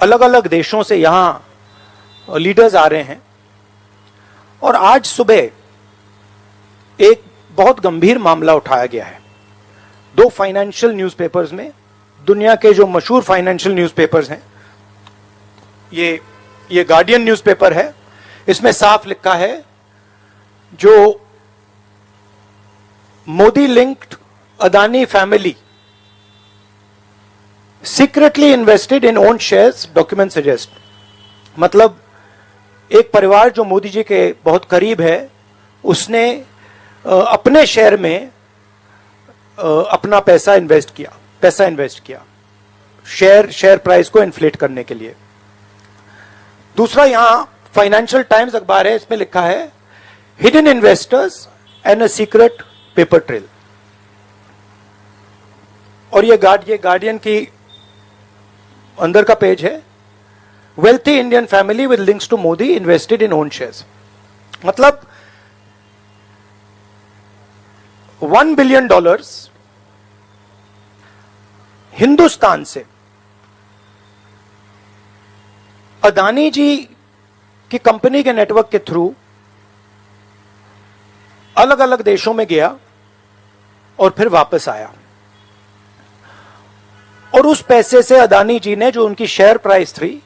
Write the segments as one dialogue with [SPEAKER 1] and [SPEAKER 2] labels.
[SPEAKER 1] अलग अलग देशों से यहां लीडर्स आ रहे हैं और आज सुबह एक बहुत गंभीर मामला उठाया गया है। दो फाइनेंशियल न्यूज़पेपर्स में, दुनिया के जो मशहूर फाइनेंशियल न्यूज़पेपर्स हैं, ये गार्डियन न्यूज़पेपर है, इसमें साफ लिखा है जो Modi linked Adani family secretly invested in own shares, document suggest. मतलब एक परिवार जो मोदी जी के बहुत करीब है, उसने अपने शेयर में अपना पैसा इन्वेस्ट किया शेयर प्राइस को इन्फ्लेट करने के लिए। दूसरा यहां फाइनेंशियल टाइम्स अखबार है, इसमें लिखा है hidden investors and a secret paper trail. और ये गार्डियन की अंदर का पेज है, wealthy Indian family with links to Modi invested in own shares. मतलब $1 बिलियन हिंदुस्तान से अदानी जी की कंपनी के नेटवर्क के थ्रू अलग अलग देशों में गया और फिर वापस आया। और उस पैसे से अदानी जी ने, जो उनकी शेयर प्राइस थी,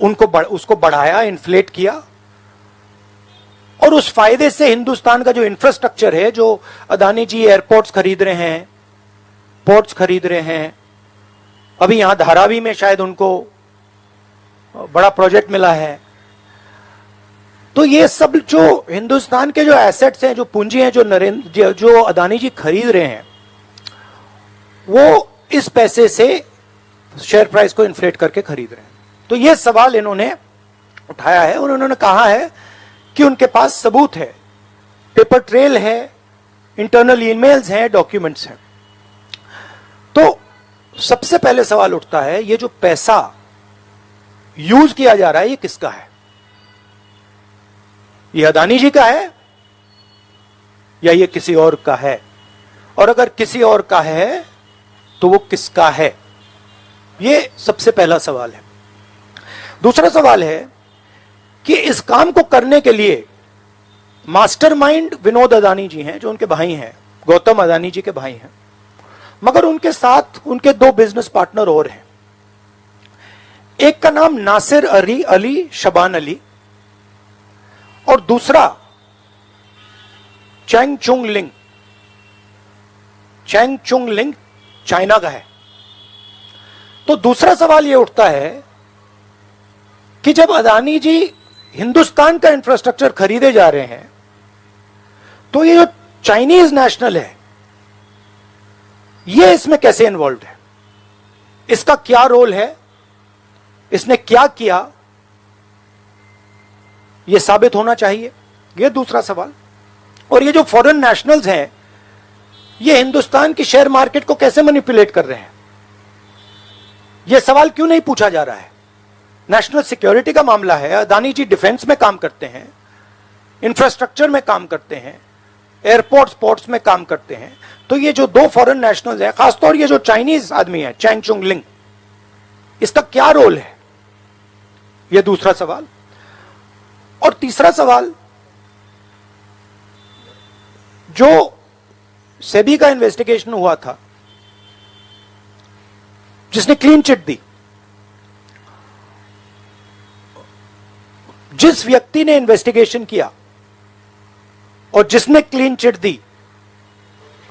[SPEAKER 1] उसको बढ़ाया, इन्फ्लेट किया। और उस फायदे से हिंदुस्तान का जो इंफ्रास्ट्रक्चर है, जो अदानी जी एयरपोर्ट्स खरीद रहे हैं, पोर्ट्स खरीद रहे हैं, अभी यहां धारावी में शायद उनको बड़ा प्रोजेक्ट मिला है। तो ये सब जो हिंदुस्तान के जो एसेट्स हैं, जो पूंजी हैं, जो अदानी जी खरीद रहे हैं, वो इस पैसे से शेयर प्राइस को इन्फ्लेट करके खरीद रहे हैं। तो ये सवाल इन्होंने उठाया है और उन्होंने कहा है कि उनके पास सबूत है, पेपर ट्रेल है, इंटरनल ईमेल्स हैं, डॉक्यूमेंट्स हैं। तो सबसे पहले सवाल उठता है, ये जो पैसा यूज किया जा रहा है, ये किसका है? ये अदानी जी का है या ये किसी और का है? और अगर किसी और का है तो वो किसका है? ये सबसे पहला सवाल है। दूसरा सवाल है कि इस काम को करने के लिए मास्टरमाइंड विनोद अदानी जी हैं, जो उनके भाई हैं, गौतम अदानी जी के भाई हैं, मगर उनके साथ उनके दो बिजनेस पार्टनर और हैं। एक का नाम नासिर अली शबान अली और दूसरा चैंग चुंग लिंग चाइना का है। तो दूसरा सवाल यह उठता है कि जब अदानी जी हिंदुस्तान का इंफ्रास्ट्रक्चर खरीदे जा रहे हैं, तो ये जो चाइनीज नेशनल है, ये इसमें कैसे इन्वॉल्व है? इसका क्या रोल है? इसने क्या किया? यह साबित होना चाहिए। यह दूसरा सवाल। और ये जो फॉरेन नेशनल्स हैं, ये हिंदुस्तान की शेयर मार्केट को कैसे मैनिपुलेट कर रहे हैं? यह सवाल क्यों नहीं पूछा जा रहा है? नेशनल सिक्योरिटी का मामला है। अदानी जी डिफेंस में काम करते हैं, इंफ्रास्ट्रक्चर में काम करते हैं, एयरपोर्ट्स पोर्ट्स में काम करते हैं। तो ये जो दो फॉरेन नेशनल्स हैं, खासतौर ये जो चाइनीज आदमी है चैंग चुंग लिंग, इसका क्या रोल है? यह दूसरा सवाल। और तीसरा सवाल, जो सेबी का इन्वेस्टिगेशन हुआ था, जिसने क्लीन चिट दी, जिस व्यक्ति ने इन्वेस्टिगेशन किया और जिसने क्लीन चिट दी,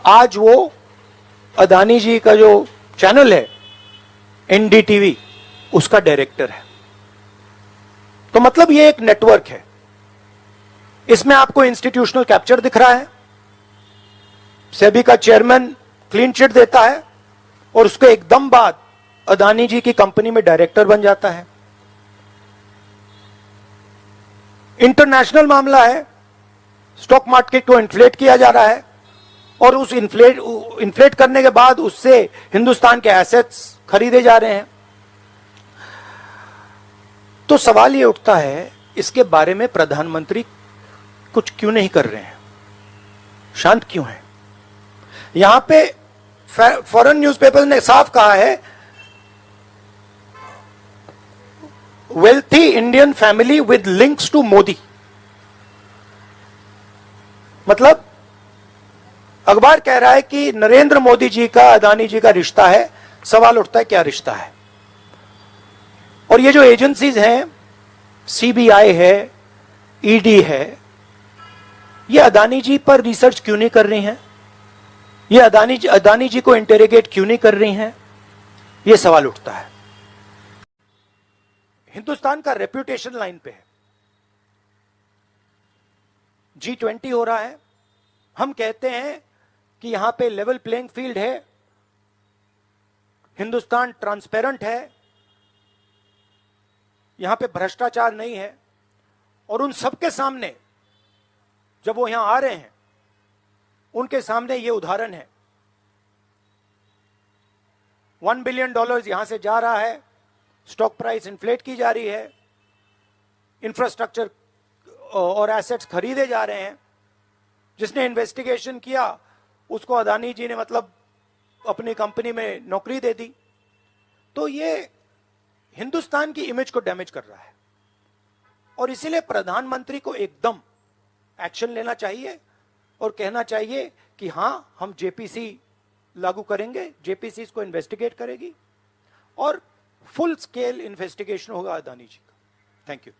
[SPEAKER 1] आज वो अदानी जी का जो चैनल है एनडीटीवी, उसका डायरेक्टर है। तो मतलब ये एक नेटवर्क है। इसमें आपको इंस्टीट्यूशनल कैप्चर दिख रहा है। सेबी का चेयरमैन क्लीन चिट देता है और उसके एकदम बाद अदानी जी की कंपनी में डायरेक्टर बन जाता है। इंटरनेशनल मामला है, स्टॉक मार्केट को इन्फ्लेट किया जा रहा है और उस इन्फ्लेट करने के बाद उससे हिंदुस्तान के एसेट्स खरीदे जा रहे हैं। तो सवाल यह उठता है, इसके बारे में प्रधानमंत्री कुछ क्यों नहीं कर रहे हैं? शांत क्यों है? यहां पे फॉरेन न्यूज़पेपर ने साफ कहा है wealthy Indian family with links to Modi. मतलब अखबार कह रहा है कि नरेंद्र मोदी जी का अदानी जी का रिश्ता है। सवाल उठता है क्या रिश्ता है? और ये जो एजेंसीज हैं, सीबीआई है, ईडी है, ये अदानी जी पर रिसर्च क्यों नहीं कर रही हैं? ये अदानी जी को इंटेरोगेट क्यों नहीं कर रही हैं? ये सवाल उठता है। हिंदुस्तान का रेप्यूटेशन लाइन पे है। G20 हो रहा है, हम कहते हैं कि यहां पे लेवल प्लेइंग फील्ड है, हिंदुस्तान ट्रांसपेरेंट है, यहां पे भ्रष्टाचार नहीं है। और उन सबके सामने जब वो यहां आ रहे हैं, उनके सामने ये उदाहरण है। $1 बिलियन यहां से जा रहा है, स्टॉक प्राइस इन्फ्लेट की जा रही है, इंफ्रास्ट्रक्चर और एसेट्स खरीदे जा रहे हैं। जिसने इन्वेस्टिगेशन किया उसको अदानी जी ने मतलब अपनी कंपनी में नौकरी दे दी। तो ये हिंदुस्तान की इमेज को डैमेज कर रहा है और इसीलिए प्रधानमंत्री को एकदम एक्शन लेना चाहिए और कहना चाहिए कि हां, हम जेपीसी लागू करेंगे, जेपीसी इसको इन्वेस्टिगेट करेगी और फुल स्केल इन्वेस्टिगेशन होगा अदानी जी का। Thank you.